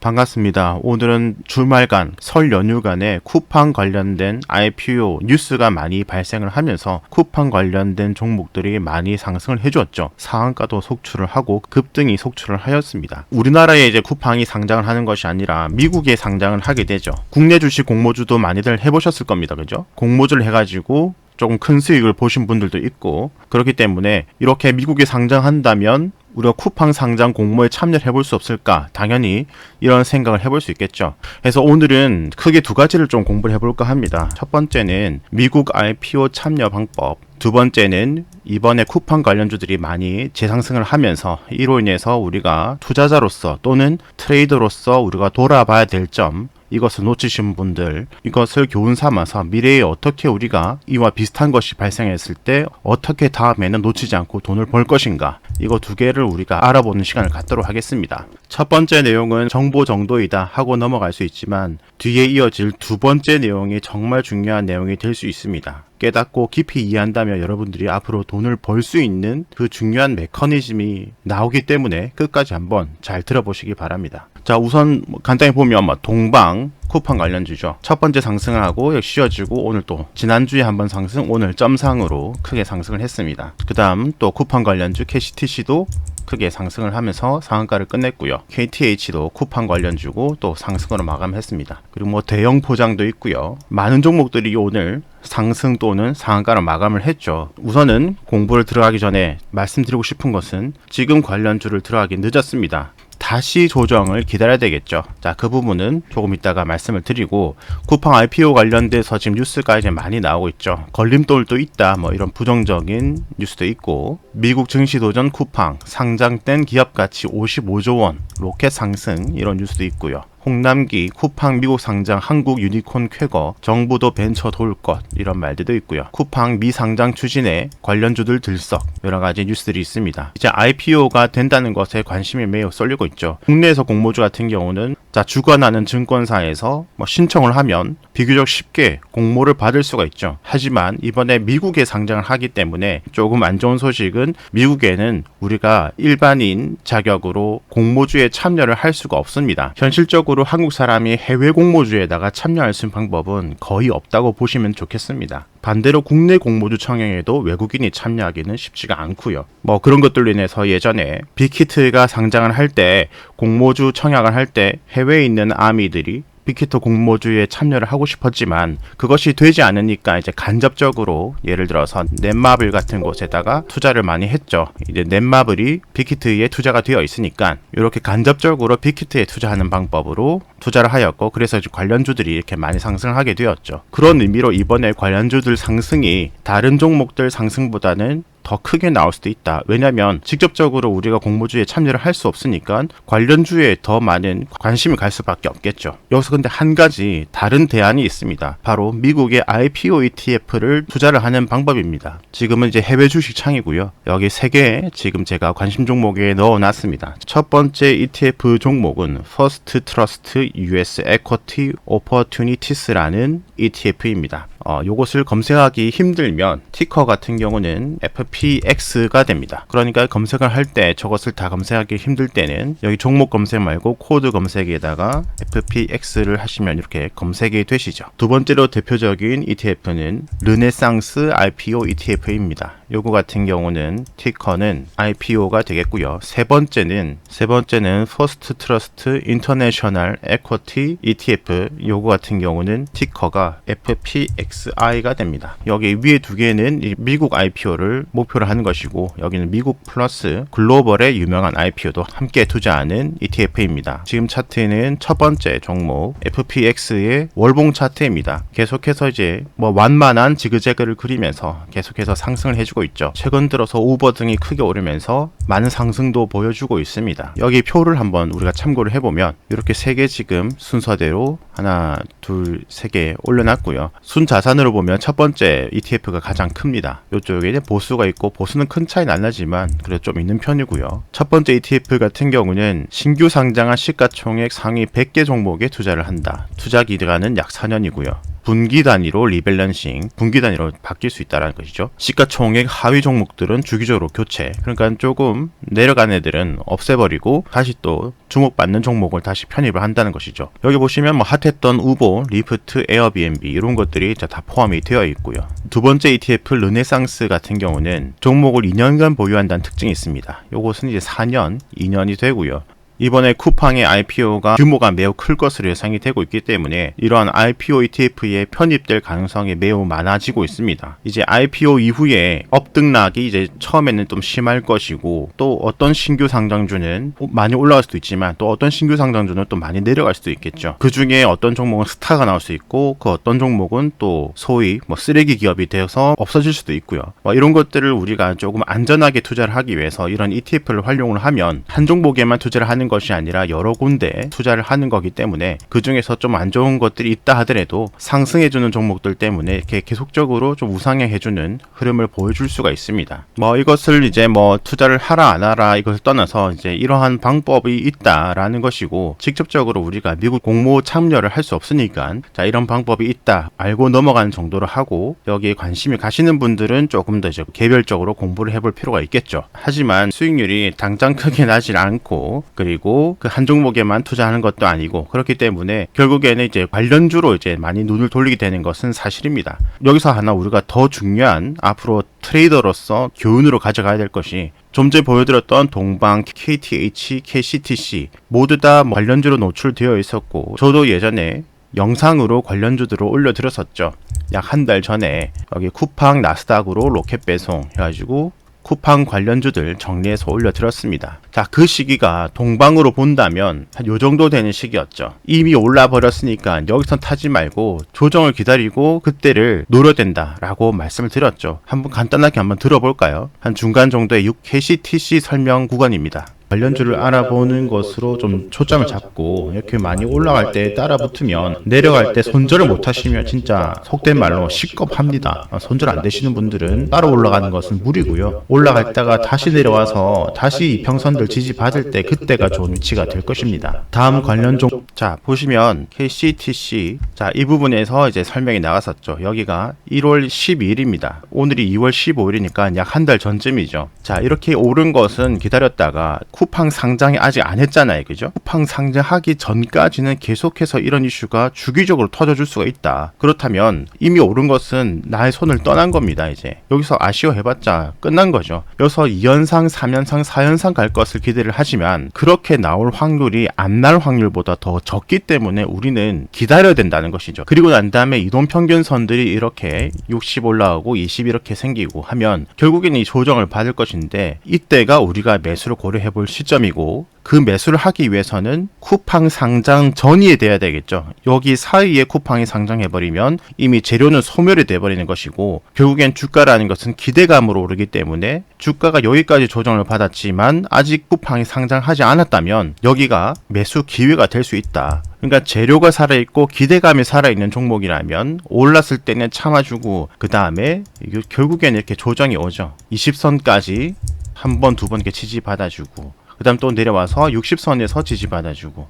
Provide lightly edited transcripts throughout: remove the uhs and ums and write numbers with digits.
반갑습니다. 오늘은 주말간 설 연휴간에 쿠팡 관련된 IPO 뉴스가 많이 발생을 하면서 쿠팡 관련된 종목들이 많이 상승을 해주었죠. 상한가도 속출을 하고 급등이 속출을 하였습니다. 우리나라에 이제 쿠팡이 상장을 하는 것이 아니라 미국에 상장을 하게 되죠. 국내 주식 공모주도 많이들 해보셨을 겁니다. 그죠? 공모주를 해가지고 조금 큰 수익을 보신 분들도 있고, 그렇기 때문에 이렇게 미국에 상장한다면 우리가 쿠팡 상장 공모에 참여를 해볼 수 없을까? 당연히 이런 생각을 해볼 수 있겠죠. 그래서 오늘은 크게 두 가지를 좀 공부를 해볼까 합니다. 첫 번째는 미국 IPO 참여 방법, 두 번째는 이번에 쿠팡 관련주들이 많이 재상승을 하면서 이로 인해서 우리가 투자자로서 또는 트레이더로서 우리가 돌아봐야 될 점, 이것을 놓치신 분들, 이것을 교훈 삼아서 미래에 어떻게 우리가 이와 비슷한 것이 발생했을 때 어떻게 다음에는 놓치지 않고 돈을 벌 것인가, 이거 두 개를 우리가 알아보는 시간을 갖도록 하겠습니다. 첫 번째 내용은 정보 정도이다 하고 넘어갈 수 있지만 뒤에 이어질 두 번째 내용이 정말 중요한 내용이 될 수 있습니다. 깨닫고 깊이 이해한다면 여러분들이 앞으로 돈을 벌 수 있는 그 중요한 메커니즘이 나오기 때문에 끝까지 한번 잘 들어보시기 바랍니다. 자, 우선 간단히 보면 동방 쿠팡 관련주죠. 첫 번째 상승을 하고 역시 이어지고 오늘 또 지난주에 한번 상승, 오늘 점상으로 크게 상승을 했습니다. 그 다음 또 쿠팡 관련주 KCTC도 크게 상승을 하면서 상한가를 끝냈고요. KTH도 쿠팡 관련주고 또 상승으로 마감했습니다. 그리고 대형 포장도 있고요. 많은 종목들이 오늘 상승 또는 상한가로 마감을 했죠. 우선은 공부를 들어가기 전에 말씀드리고 싶은 것은 지금 관련주를 들어가기 늦었습니다. 다시 조정을 기다려야 되겠죠. 자, 그 부분은 조금 이따가 말씀을 드리고, 쿠팡 IPO 관련돼서 지금 뉴스가 이제 많이 나오고 있죠. 걸림돌도 있다, 이런 부정적인 뉴스도 있고, 미국 증시 도전 쿠팡 상장된 기업 가치 55조 원 로켓 상승, 이런 뉴스도 있고요. 홍남기 쿠팡 미국 상장 한국 유니콘 쾌거, 정부도 벤처 도울 것, 이런 말들도 있고요. 쿠팡 미상장 추진에 관련주들 들썩, 여러 가지 뉴스들이 있습니다. 이제 IPO가 된다는 것에 관심이 매우 쏠리고 있죠. 국내에서 공모주 같은 경우는 주관하는 증권사에서 신청을 하면 비교적 쉽게 공모를 받을 수가 있죠. 하지만 이번에 미국에 상장을 하기 때문에 조금 안 좋은 소식은 미국에는 우리가 일반인 자격으로 공모주에 참여를 할 수가 없습니다. 현실적으로 한국 사람이 해외 공모주에다가 참여할 수 있는 방법은 거의 없다고 보시면 좋겠습니다. 반대로 국내 공모주 청약에도 외국인이 참여하기는 쉽지가 않고요. 그런 것들로 인해서 예전에 빅히트가 상장을 할 때, 공모주 청약을 할 때 해외에 있는 아미들이 빅히트 공모주에 참여를 하고 싶었지만 그것이 되지 않으니까 이제 간접적으로 예를 들어서 넷마블 같은 곳에다가 투자를 많이 했죠. 이제 넷마블이 빅히트에 투자가 되어 있으니까 이렇게 간접적으로 빅히트에 투자하는 방법으로 투자를 하였고, 그래서 이제 관련주들이 이렇게 많이 상승하게 되었죠. 그런 의미로 이번에 관련주들 상승이 다른 종목들 상승보다는 더 크게 나올 수도 있다. 왜냐하면 직접적으로 우리가 공모주에 참여를 할 수 없으니까 관련주에 더 많은 관심이 갈 수밖에 없겠죠. 여기서 근데 한 가지 다른 대안이 있습니다. 바로 미국의 IPO ETF를 투자를 하는 방법입니다. 지금은 이제 해외 주식 창이고요. 여기 3개 지금 제가 관심 종목에 넣어놨습니다. 첫 번째 ETF 종목은 First Trust US Equity Opportunities라는 ETF입니다. 요것을 검색하기 힘들면 티커 같은 경우는 FPX가 됩니다. 그러니까 검색을 할 때 저것을 다 검색하기 힘들 때는 여기 종목 검색 말고 코드 검색에다가 FPX를 하시면 이렇게 검색이 되시죠. 두 번째로 대표적인 ETF는 르네상스 IPO ETF입니다. 요거 같은 경우는 티커는 IPO가 되겠고요. 세 번째는 First Trust International Equity ETF, 요거 같은 경우는 티커가 FPXI가 됩니다. 여기 위에 두 개는 미국 IPO를 목표로 하는 것이고, 여기는 미국 플러스 글로벌의 유명한 IPO도 함께 투자하는 ETF입니다. 지금 차트는 첫 번째 종목 FPX의 월봉 차트입니다. 계속해서 이제 완만한 지그재그를 그리면서 계속해서 상승을 해주고 있죠. 최근 들어서 우버 등이 크게 오르면서 많은 상승도 보여주고 있습니다. 여기 표를 한번 우리가 참고를 해보면 이렇게 3개 지금 순서대로 하나, 둘, 3개 올려놨고요. 순자산으로 보면 첫 번째 ETF가 가장 큽니다. 이쪽에 보수가 있고, 보수는 큰 차이는 안 나지만 그래도 좀 있는 편이고요. 첫 번째 ETF 같은 경우는 신규 상장한 시가총액 상위 100개 종목에 투자를 한다. 투자 기간은 약 4년이고요. 분기 단위로 리밸런싱, 분기 단위로 바뀔 수 있다는 것이죠. 시가총액 하위 종목들은 주기적으로 교체, 그러니까 조금 내려간 애들은 없애버리고 다시 또 주목받는 종목을 다시 편입을 한다는 것이죠. 여기 보시면 뭐 핫했던 우보, 리프트, 에어비앤비 이런 것들이 다 포함이 되어 있고요. 두 번째 ETF 르네상스 같은 경우는 종목을 2년간 보유한다는 특징이 있습니다. 요것은 이제 4년, 2년이 되고요. 이번에 쿠팡의 IPO가 규모가 매우 클 것으로 예상이 되고 있기 때문에 이러한 IPO ETF에 편입될 가능성이 매우 많아지고 있습니다. 이제 IPO 이후에 업등락이 이제 처음에는 좀 심할 것이고, 또 어떤 신규 상장주는 많이 올라갈 수도 있지만 또 어떤 신규 상장주는 또 많이 내려갈 수도 있겠죠. 그 중에 어떤 종목은 스타가 나올 수 있고, 그 어떤 종목은 또 소위 뭐 쓰레기 기업이 되어서 없어질 수도 있고요. 뭐 이런 것들을 우리가 조금 안전하게 투자를 하기 위해서 이런 ETF를 활용을 하면 한 종목에만 투자를 하는 것이 아니라 여러 군데 투자를 하는 거기 때문에 그 중에서 좀 안 좋은 것들이 있다 하더라도 상승해주는 종목들 때문에 이렇게 계속적으로 좀 우상향해주는 흐름을 보여줄 수가 있습니다. 뭐 이것을 이제 뭐 투자를 하라 안 하라 이것을 떠나서 이제 이러한 방법이 있다라는 것이고, 직접적으로 우리가 미국 공모 참여를 할 수 없으니까 자 이런 방법이 있다 알고 넘어가는 정도로 하고, 여기에 관심이 가시는 분들은 조금 더 이제 개별적으로 공부를 해볼 필요가 있겠죠. 하지만 수익률이 당장 크게 나질 않고, 그리고 그 한 종목에만 투자하는 것도 아니고, 그렇기 때문에 결국에는 이제 관련주로 이제 많이 눈을 돌리게 되는 것은 사실입니다. 여기서 하나 우리가 더 중요한 앞으로 트레이더로서 교훈으로 가져가야 될 것이, 좀 전에 보여드렸던 동방, KTH, KCTC 모두 다 관련주로 노출되어 있었고, 저도 예전에 영상으로 관련주들을 올려드렸었죠. 약 한 달 전에 여기 쿠팡, 나스닥으로 로켓 배송 해가지고 쿠팡 관련주들 정리해서 올려드렸습니다. 자, 그 시기가 동방으로 본다면 한 요 정도 되는 시기였죠. 이미 올라 버렸으니까 여기선 타지 말고 조정을 기다리고 그때를 노려야 된다라고 말씀을 드렸죠. 한번 간단하게 한번 들어볼까요? 한 중간 정도의 6KCTC 설명 구간입니다. 관련주를 알아보는 것으로 좀 초점을 잡고 이렇게 많이 올라갈 때 따라 붙으면 내려갈 때 손절을 못 하시면 진짜 속된 말로 식겁합니다. 손절 안 되시는 분들은 따라 올라가는 것은 무리고요. 올라갔다가 다시 내려와서 다시 이평선들 지지받을 때 그때가 좋은 위치가 될 것입니다. 다음 관련 자 보시면 KCTC, 자 이 부분에서 이제 설명이 나갔었죠. 여기가 1월 12일입니다. 오늘이 2월 15일이니까 약 한 달 전쯤이죠. 자 이렇게 오른 것은 기다렸다가 쿠팡 상장이 아직 안 했잖아요. 그죠? 쿠팡 상장하기 전까지는 계속해서 이런 이슈가 주기적으로 터져줄 수가 있다. 그렇다면 이미 오른 것은 나의 손을 떠난 겁니다. 이제 여기서 아쉬워해봤자 끝난 거죠. 여기서 2연상, 3연상, 4연상 갈 것을 기대를 하지만 그렇게 나올 확률이 안 날 확률보다 더 적기 때문에 우리는 기다려야 된다는 것이죠. 그리고 난 다음에 이동평균선들이 이렇게 60 올라오고 20 이렇게 생기고 하면 결국에는 이 조정을 받을 것인데, 이때가 우리가 매수를 고려해볼 시점이고, 그 매수를 하기 위해서는 쿠팡 상장 전이에 돼야 되겠죠. 여기 사이에 쿠팡이 상장해버리면 이미 재료는 소멸이 돼버리는 것이고, 결국엔 주가라는 것은 기대감으로 오르기 때문에 주가가 여기까지 조정을 받았지만 아직 쿠팡이 상장하지 않았다면 여기가 매수 기회가 될 수 있다. 그러니까 재료가 살아있고 기대감이 살아있는 종목이라면 올랐을 때는 참아주고, 그 다음에 결국에는 이렇게 조정이 오죠. 20선까지 한 번, 두 번 이렇게 지지받아주고, 그 다음 또 내려와서 60선에서 지지받아주고,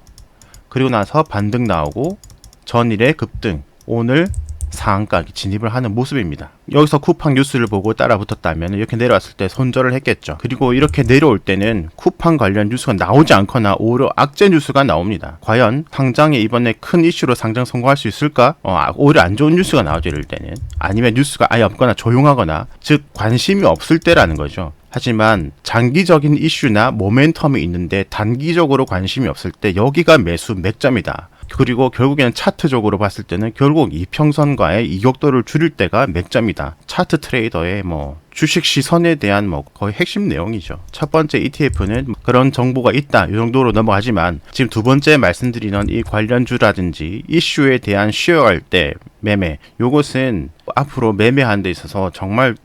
그리고 나서 반등 나오고 전일의 급등, 오늘 상한가 진입을 하는 모습입니다. 여기서 쿠팡 뉴스를 보고 따라 붙었다면 이렇게 내려왔을 때 손절을 했겠죠. 그리고 이렇게 내려올 때는 쿠팡 관련 뉴스가 나오지 않거나 오히려 악재 뉴스가 나옵니다. 과연 상장에 이번에 큰 이슈로 상장 성공할 수 있을까? 오히려 안 좋은 뉴스가 나오죠. 이럴 때는. 아니면 뉴스가 아예 없거나 조용하거나, 즉 관심이 없을 때라는 거죠. 하지만 장기적인 이슈나 모멘텀이 있는데 단기적으로 관심이 없을 때 여기가 매수 맥점이다. 그리고 결국에는 차트적으로 봤을 때는 결국 이평선과의 이격도를 줄일 때가 맥점이다. 차트 트레이더의 주식 시선에 대한 거의 핵심 내용이죠. 첫 번째 ETF는 그런 정보가 있다, 이 정도로 넘어가지만, 지금 두 번째 말씀드리는 이 관련주라든지 이슈에 대한 쉬어갈 때 매매, 요것은 앞으로 매매하는 데 있어서 정말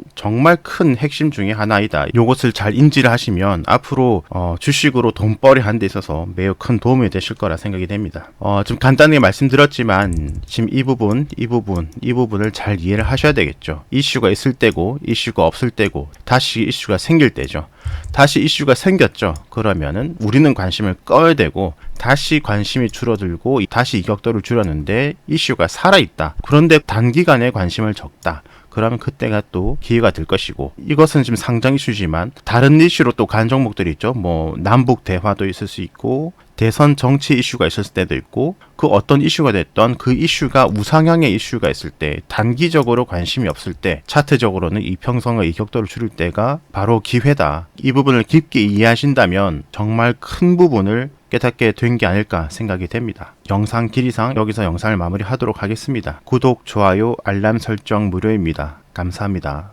큰 핵심 중에 하나이다. 요것을 잘 인지를 하시면 앞으로 주식으로 돈벌이 하는 데 있어서 매우 큰 도움이 되실 거라 생각이 됩니다. 좀 간단하게 말씀드렸지만 지금 이 부분을 잘 이해를 하셔야 되겠죠. 이슈가 있을 때고 이슈가 없을 없을 때고 다시 이슈가 생길 때죠. 다시 이슈가 생겼죠. 그러면은 우리는 관심을 꺼야 되고 다시 관심이 줄어들고 다시 이격도를 줄였는데 이슈가 살아있다. 그런데 단기간에 관심을 적다. 그러면 그때가 또 기회가 될 것이고, 이것은 지금 상장 이슈지만 다른 이슈로 또 간 종목들이 있죠. 뭐 남북 대화도 있을 수 있고 대선 정치 이슈가 있을 때도 있고, 그 어떤 이슈가 됐던 그 이슈가 우상향의 이슈가 있을 때, 단기적으로 관심이 없을 때 차트적으로는 이평선과 이격도를 줄일 때가 바로 기회다. 이 부분을 깊게 이해하신다면 정말 큰 부분을 깨닫게 된 게 아닐까 생각이 됩니다. 영상 길이상 여기서 영상을 마무리하도록 하겠습니다. 구독, 좋아요, 알람 설정 무료입니다. 감사합니다.